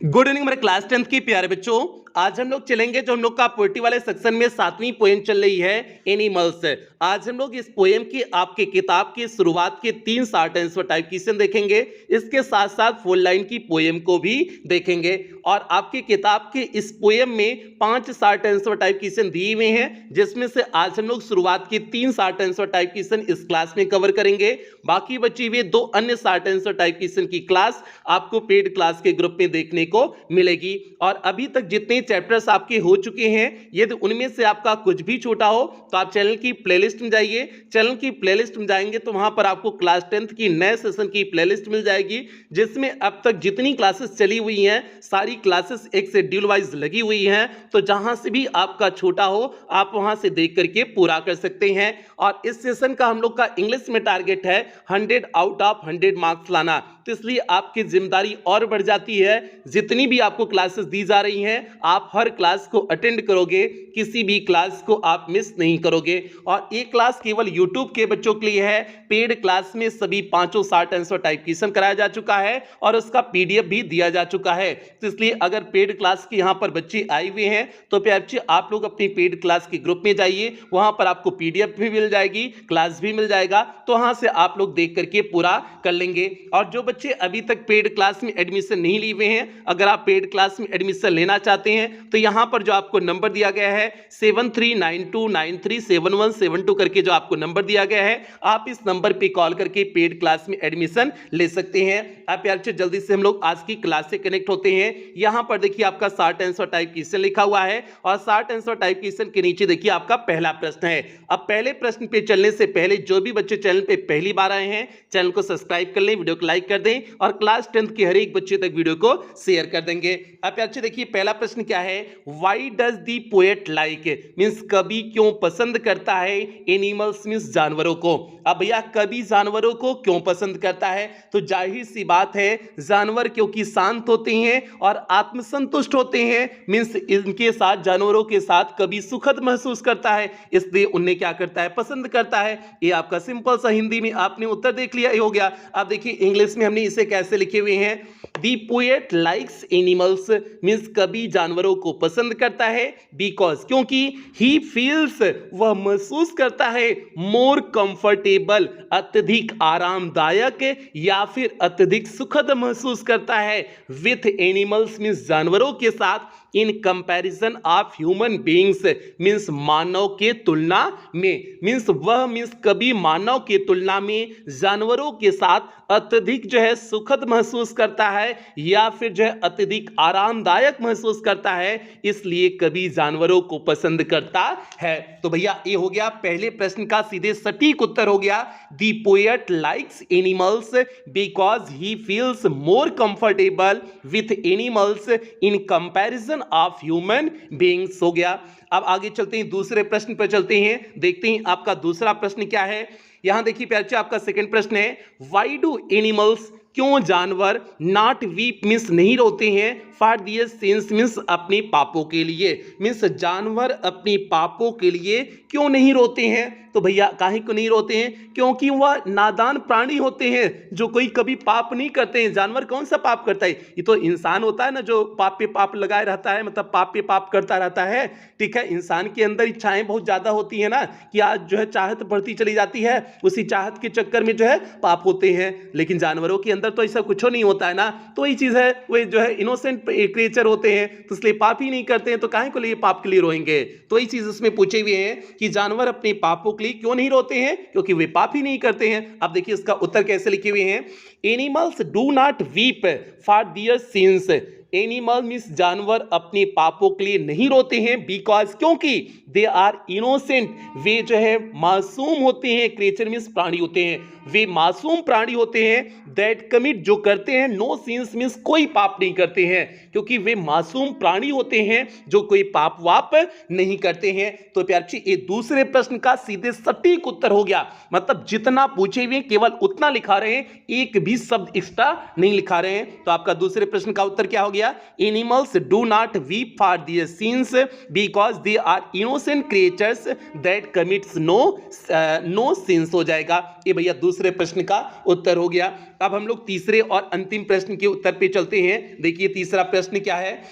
Good evening मेरे class 10th की प्यारे बच्चों। आज हम लोग चलेंगे जो हम लोग का पोएट्री वाले सेक्शन में 7वीं पोएम चल रही है एनिमल्स। आज हम लोग इस पोएम की आपके किताब की शुरुआत के 3 शॉर्ट आंसर टाइप क्वेश्चन देखेंगे, इसके साथ साथ फुल लाइन की पोएम को भी देखेंगे और आपकी किताब के इस पोएम में 5 शॉर्ट आंसर टाइप क्वेश्चन दिए हुए हैं, जिसमें से आज हम लोग शुरुआत के 3 शॉर्ट आंसर टाइप क्वेश्चन इस क्लास में कवर करेंगे। बाकी बची हुए 2 अन्य शॉर्ट आंसर टाइप क्वेश्चन की क्लास आपको पेड क्लास के ग्रुप में देखने को मिलेगी। और अभी तक जितने चैप्टर्स आपके हो चुके हैं, यदि उनमें से आपका कुछ भी छूटा हो तो आप चैनल की प्लेलिस्ट में जाइए। चैनल की प्लेलिस्ट में जाएंगे तो वहां पर आपको क्लास 10th की नए सेशन की प्लेलिस्ट मिल जाएगी, जिसमें अब तक जितनी क्लासेस चली हुई हैं सारी क्लासेस एक शेड्यूल वाइज लगी हुई हैं। तो जहां से भी आपका छूटा हो आप वहां से देख करके पूरा कर सकते हैं। और इस सेशन का हम लोग का इंग्लिश में टारगेट है 100 आउट ऑफ 100 मार्क्स लाना, तो इसलिए आपकी जिम्मेदारी और बढ़ जाती है। जितनी भी आपको क्लासेस दी जा रही हैं आप हर क्लास को अटेंड करोगे, किसी भी क्लास को आप मिस नहीं करोगे। और एक क्लास केवल यूट्यूब के बच्चों के लिए है। पेड क्लास में सभी 5 शॉर्ट आंसर टाइप क्वेश्चन कराया जा चुका है और उसका पीडीएफ भी दिया जा चुका है। तो इसलिए अगर पेड क्लास के यहाँ पर बच्चे आए हुए हैं तो प्यारे बच्चे आप लोग अपनी पेड क्लास के ग्रुप में जाइए, वहां पर आपको पीडीएफ भी मिल जाएगी, क्लास भी मिल जाएगा, तो वहां से आप लोग देख करके पूरा कर लेंगे। और जो बच्चे अभी तक पेड क्लास में एडमिशन नहीं लिए हुए हैं, अगर आप पेड क्लास में एडमिशन लेना चाहते हैं तो यहां पर जो आपको नंबर दिया गया है 7392937172 करके जो आपको नंबर दिया गया है, आप इस नंबर पे कॉल करके पेड क्लास में एडमिशन ले सकते हैं। आप यार जल्दी से हम लोग आज की क्लास से कनेक्ट होते हैं। यहां पर देखिए आपका शॉर्ट आंसर टाइप क्वेश्चन लिखा हुआ है और शॉर्ट आंसर टाइप क्वेश्चन के नीचे देखिए आपका पहला प्रश्न है। अब पहले प्रश्न पे चलने से पहले जो भी बच्चे चैनल पे पहली बार आए हैं चैनल को सब्सक्राइब कर लें, वीडियो को लाइक कर दें और क्लास 10th के हर एक बच्चे तक वीडियो को शेयर कर देंगे। अब अच्छे देखिए पहला प्रश्न क्या है, why does the poet like means कवि क्यों पसंद करता है एनिमल्स मींस जानवरों को। अब भैया कवि जानवरों को क्यों पसंद करता है, तो जाहिर सी बात है जानवर क्योंकि शांत होते हैं और आत्मसंतुष्ट होते हैं, मींस इनके साथ जानवरों के साथ कवि सुखद महसूस करता है, इसलिए उन्हें क्या करता है पसंद करता है। ये आपका सिंपल सा हिंदी में आपने उत्तर देख लिया हो गया। अब देखिए इंग्लिश में हमने इसे कैसे लिखे हुए हैं, दी पोएट लाइक्स एनिमल्स मींस कवि जानवरों को पसंद करता है बिकॉज क्योंकि ही फील्स वह महसूस करता है मोर कंफर्टेबल अत्यधिक आरामदायक या फिर अत्यधिक सुखद महसूस करता है विथ एनिमल्स मींस जानवरों के साथ in comparison of human beings means मानव के तुलना में, मींस वह मींस कभी मानव के तुलना में जानवरों के साथ अत्यधिक जो है सुखद महसूस करता है या फिर जो है अत्यधिक आरामदायक महसूस करता है, इसलिए कभी जानवरों को पसंद करता है। तो भैया ये हो गया पहले प्रश्न का सीधे सटीक उत्तर हो गया, दी poet likes animals because he feels more comfortable with animals in comparison of human beings हो गया। अब आगे चलते हैं, दूसरे प्रश्न पर चलते हैं, देखते हैं आपका दूसरा प्रश्न क्या है। यहां देखिए प्यारे आपका सेकंड प्रश्न है, व्हाई डू एनिमल्स क्यों जानवर नॉट वीप मींस नहीं रोते हैं फॉर दियर सिंस मींस अपने पापों के लिए, मींस जानवर अपने पापों के लिए क्यों नहीं रोते हैं। तो भैया काहे को नहीं रोते हैं, क्योंकि वह नादान प्राणी होते हैं जो कोई कभी पाप नहीं करते हैं। जानवर कौन सा पाप करता है, ये तो इंसान होता है ना जो पाप पे पाप लगाए रहता है, मतलब पाप पे पाप करता रहता है। ठीक है, इंसान के अंदर इच्छाएं बहुत ज्यादा होती है ना कि आज जो है चाहत बढ़ती चली जाती है, उसी चाहत के चक्कर में जो है पाप होते हैं, लेकिन जानवरों के अंदर तो ऐसा कुछ नहीं होता है ना। तो यही चीज है, वे जो है इनोसेंट क्रिएचर होते हैं तो इसलिए पाप ही नहीं करते हैं, तो काहे को लिए पाप के लिए रोएंगे। तो यही चीज उसमें पूछे हुए हैं कि जानवर अपने पापों के लिए क्यों नहीं रोते हैं, क्योंकि वे पाप ही नहीं करते हैं। अब देखिए इसका उत्तर कैसे लिखे हुए हैं, animals do not weep for their sins, animal means जानवर अपने पापों के लिए नहीं रोते हैं बिकॉज क्योंकि दे आर इनोसेंट, वे जो है मासूम होते हैं, क्रिएचर मींस प्राणी होते हैं, वे मासूम प्राणी होते हैं, दैट कमिट जो करते हैं नो सिंस मींस कोई पाप नहीं करते हैं, क्योंकि वे मासूम प्राणी होते हैं जो कोई पाप वाप नहीं करते हैं। तो प्यारे ये दूसरे प्रश्न का सीधे सटीक उत्तर हो गया, मतलब जितना पूछे हुए केवल उतना लिखा रहे हैं, एक भी शब्द एक्स्ट्रा नहीं लिखा रहे हैं। तो आपका दूसरे प्रश्न का उत्तर क्या हो गया, गया, animals do not weep for their sins because they are innocent creatures that commits no sins हो जाएगा। ये भैया दूसरे प्रश्न का उत्तर हो गया। अब हम लोग तीसरे और अंतिम प्रश्न के उत्तर पे चलते हैं। देखिए तीसरा प्रश्न क्या है,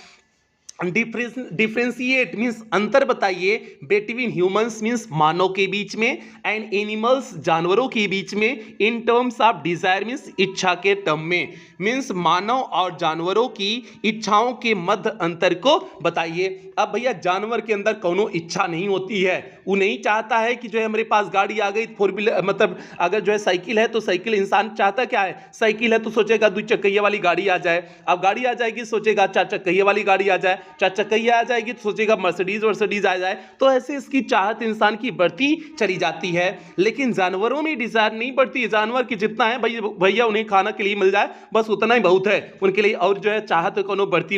डिफरेंशिएट मीन्स अंतर बताइए बिटवीन ह्यूमंस मीन्स मानव के बीच में एंड एनिमल्स जानवरों के बीच में in terms of desire means इच्छा के टर्म में, मीन्स मानव और जानवरों की इच्छाओं के मध्य अंतर को बताइए। अब भैया जानवर के अंदर कोनो इच्छा नहीं होती है, वो नहीं चाहता है कि जो है हमारे पास गाड़ी आ गई फोर व्हीलर, मतलब अगर जो है साइकिल है तो साइकिल, इंसान चाहता क्या है, साइकिल है तो सोचेगा दो चक्कैया वाली गाड़ी आ जाए, अब गाड़ी आ जाएगी सोचेगा चार चक्कैया वाली गाड़ी आ जाए, चार चक्कैया आ जाएगी तो सोचेगा मर्सिडीज आ जाए। तो ऐसे इसकी चाहत इंसान की बढ़ती चली जाती है, लेकिन जानवरों में डिजायर नहीं बढ़ती है। जानवर की जितना है भैया उन्हें खाना के लिए मिल जाए बस उतना ही बहुत है उनके लिए, और जो है चाहत कोनो बढ़ती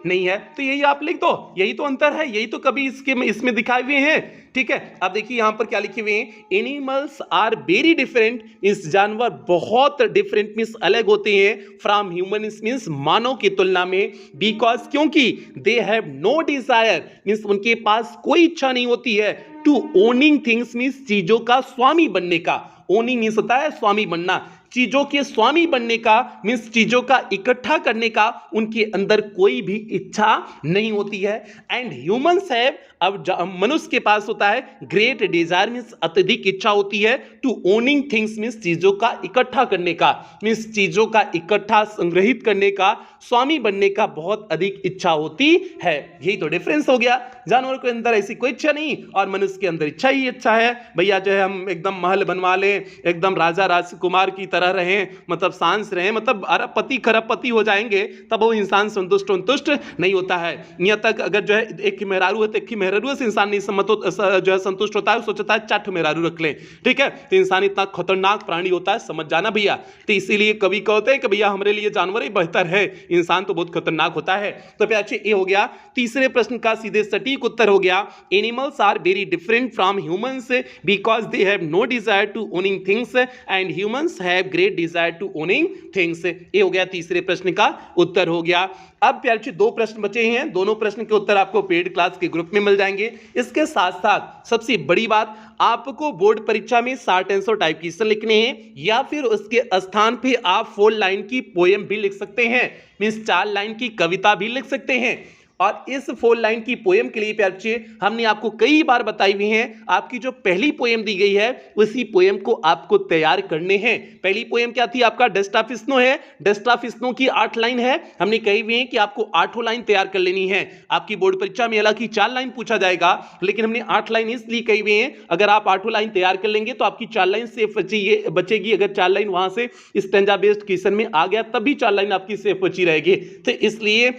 नहीं है। तो यही आप लिख दो, यही तो अंतर है, यही तो कभी इसमें दिखाए हुए हैं। ठीक है, अब देखिए यहां पर क्या लिखे हुए हैं, एनिमल्स आर वेरी डिफरेंट, इस जानवर बहुत डिफरेंट मींस अलग होते हैं फ्रॉम ह्यूमन मींस मानव की तुलना में, बिकॉज क्योंकि they have no desire means उनके पास कोई इच्छा नहीं होती है, टू ओनिंग थिंग्स मींस चीजों का स्वामी बनने का, ओनिंग मींस होता है स्वामी बनना, चीजों के स्वामी बनने का मींस चीजों का इकट्ठा करने का उनके अंदर कोई भी इच्छा नहीं होती है। एंड ह्यूमंस हैव, अब मनुष्य के पास होता है ग्रेट डिजायर मींस अत्यधिक इच्छा होती है, टू ओनिंग थिंग्स मींस चीजों का इकट्ठा करने का, मींस चीजों का इकट्ठा संग्रहित करने का, स्वामी बनने का बहुत अधिक इच्छा होती है। यही तो डिफरेंस हो गया, जानवर के अंदर ऐसी कोई इच्छा नहीं और मनुष्य के अंदर इच्छा ही इच्छा है। भैया जो है हम एकदम महल बनवा लें, एकदम राजा राजकुमार की तरह रहें, मतलब सांस रहें, मतलब अरबपति खरबपति हो जाएंगे, तब वो इंसान संतुष्ट नहीं होता है। यहाँ तक अगर जो है एक मेहरारू है तो एक मेहरारू से इंसान नहीं जो है संतुष्ट होता है, सोचता है 4 मेहरारू रख लें। ठीक है, तो इंसान इतना खतरनाक प्राणी होता है, समझ जाना भैया। तो इसीलिए कभी कहते हैं कि भैया हमारे लिए जानवर ही बेहतर है, इंसान तो बहुत खतरनाक होता है। तो प्यारे ये हो गया तीसरे प्रश्न का सीधे सटीक उत्तर हो गया, animals are very different from humans because they have no desire to owning things and humans have great desire to owning things. ये हो गया तीसरे प्रश्न का उत्तर हो गया। अब प्यारे 2 प्रश्न बचे हैं, दोनों प्रश्न के उत्तर आपको पेड क्लास के ग्रुप में मिल जाएंगे। इसके साथ साथ सबसे बड़ी बात, आपको बोर्ड परीक्षा में शॉर्ट आंसर टाइप क्वेश्चन लिखने हैं या फिर उसके स्थान पे आप 4 लाइन की पोएम भी लिख सकते हैं, मींस 4 लाइन की कविता भी लिख सकते हैं। और इस 4 लाइन की पोएम के लिए प्यारे बच्चे हमने आपको कई बार बताई हुई हैं, आपकी जो पहली पोएम दी गई है उसी पोएम को आपको तैयार करने हैं। पहली पोएम क्या थी आपका, डस्ट ऑफ स्नो है, डस्ट ऑफ स्नो की 8 लाइन है, हमने कही हुई है कि आपको 8 लाइन तैयार कर लेनी है। आपकी बोर्ड परीक्षा में हालांकि 4 लाइन पूछा जाएगा, लेकिन हमने 8 लाइन इसलिए कही हुई है, अगर आप 8 लाइन तैयार कर लेंगे तो आपकी 4 लाइन सेफ बचेगी। अगर 4 लाइन वहां से स्टैंजा बेस्ड क्वेश्चन में आ गया तब भी 4 लाइन आपकी सेफ बची रहेगी। तो इसलिए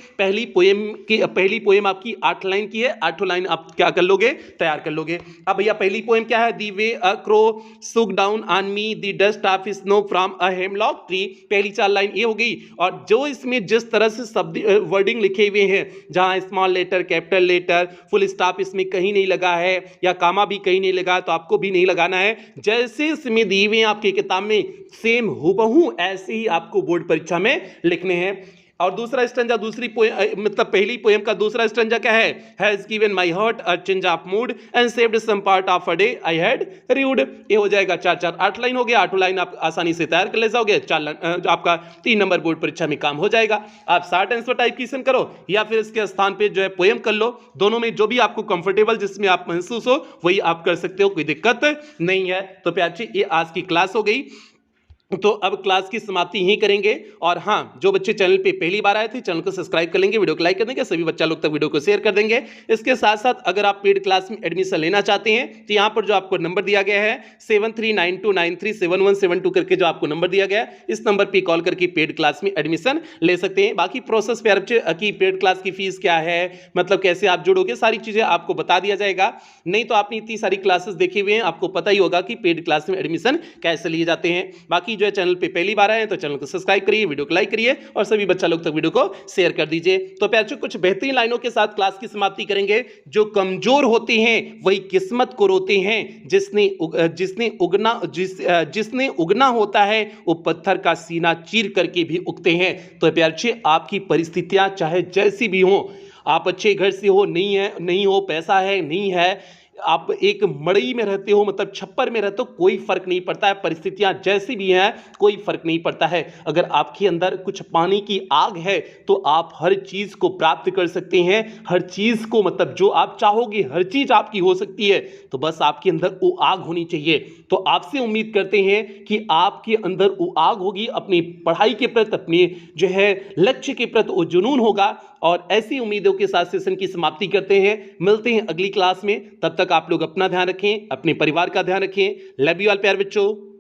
पहली पोएम आपकी 8 लाइन की है, 8 लाइन आप क्या कर लोगे, तैयार कर लोगे। अब भैया पहली पोएम क्या है, दी वे अ क्रो सुक down on me the dust of snow from a hemlock tree, पहली 4 लाइन ये हो गई। और जो इसमें जिस तरह से शब्द वर्डिंग लिखे हुए हैं, जहां small letter capital letter full stop इसमें कहीं नहीं लगा है या कामा भी कहीं नहीं लगा, तो आपको भी नहीं लगाना है, जैसे इसमें दिए हुए आपकी किताब में सेम हूबहू ऐसे ही आपको बोर्ड परीक्षा में लिखने हैं। और दूसरा स्टैंजा, दूसरी पोएम मतलब पहली पोएम का दूसरा स्टैंजा क्या है, has given my heart a change of mood and saved some part of a day I had rued, ये हो जाएगा 4 8 लाइन हो गया। 8 लाइन आप आसानी से तैयार कर ले जाओगे, 4 लाइन आपका 3 नंबर बोर्ड परीक्षा में काम हो जाएगा। आप शॉर्ट आंसर टाइप क्वेश्चन करो या फिर इसके स्थान पे जो है पोएम कर लो, दोनों में जो भी आपको कंफर्टेबल जिसमें आप महसूस हो वही आप कर सकते हो, कोई दिक्कत नहीं है। तो प्यारे ये आज की क्लास हो गई, तो अब क्लास की समाप्ति यहीं करेंगे। और हाँ, जो बच्चे चैनल पे पहली बार आए थे चैनल को सब्सक्राइब कर लेंगे, वीडियो को लाइक कर देंगे, सभी बच्चा लोग तक वीडियो को शेयर कर देंगे। इसके साथ साथ अगर आप पेड क्लास में एडमिशन लेना चाहते हैं तो यहाँ पर जो आपको नंबर दिया गया है 7392937172 करके जो आपको नंबर दिया गया है, इस नंबर पर कॉल करके पेड क्लास में एडमिशन ले सकते हैं। बाकी प्रोसेस पे की पेड क्लास की फीस क्या है, मतलब कैसे आप जुड़ोगे, सारी चीजें आपको बता दिया जाएगा। नहीं तो आपने इतनी सारी क्लासेस देखी हुई हैं, आपको पता ही होगा कि पेड क्लास में एडमिशन कैसे लिए जाते हैं। बाकी जो है चैनल पे पहली बार आए हैं तो चैनल को सब्सक्राइब करिए, वीडियो को लाइक करिए और सभी बच्चा लोग तक वीडियो को शेयर कर दीजिए। तो प्यारे बच्चों, कुछ बेहतरीन लाइनों के साथ क्लास की समाप्ति करेंगे। जो कमजोर होते हैं वही किस्मत को रोते हैं, जिसने उगना होता है वो पत्थर का सीना चीर करके भी उगते हैं। तो प्यारे बच्चे, आपकी परिस्थितियां चाहे जैसी भी हो, आप अच्छे घर से हो, नहीं हो, पैसा है नहीं है, आप एक मड़ई में रहते हो, मतलब छप्पर में रहते हो, कोई फर्क नहीं पड़ता है। परिस्थितियां जैसी भी हैं कोई फर्क नहीं पड़ता है। अगर आपके अंदर कुछ पानी की आग है तो आप हर चीज को प्राप्त कर सकते हैं। हर चीज को, मतलब जो आप चाहोगे हर चीज आपकी हो सकती है। तो बस आपके अंदर वो आग होनी चाहिए। तो आपसे उम्मीद करते हैं कि आपके अंदर वो आग होगी, अपनी पढ़ाई के प्रति, अपने जो है लक्ष्य के प्रति वो जुनून होगा। और ऐसी उम्मीदों के साथ सेशन की समाप्ति करते हैं। मिलते हैं अगली क्लास में। तब तक आप लोग अपना ध्यान रखें, अपने परिवार का ध्यान रखें। लव यू ऑल प्यारे बच्चों।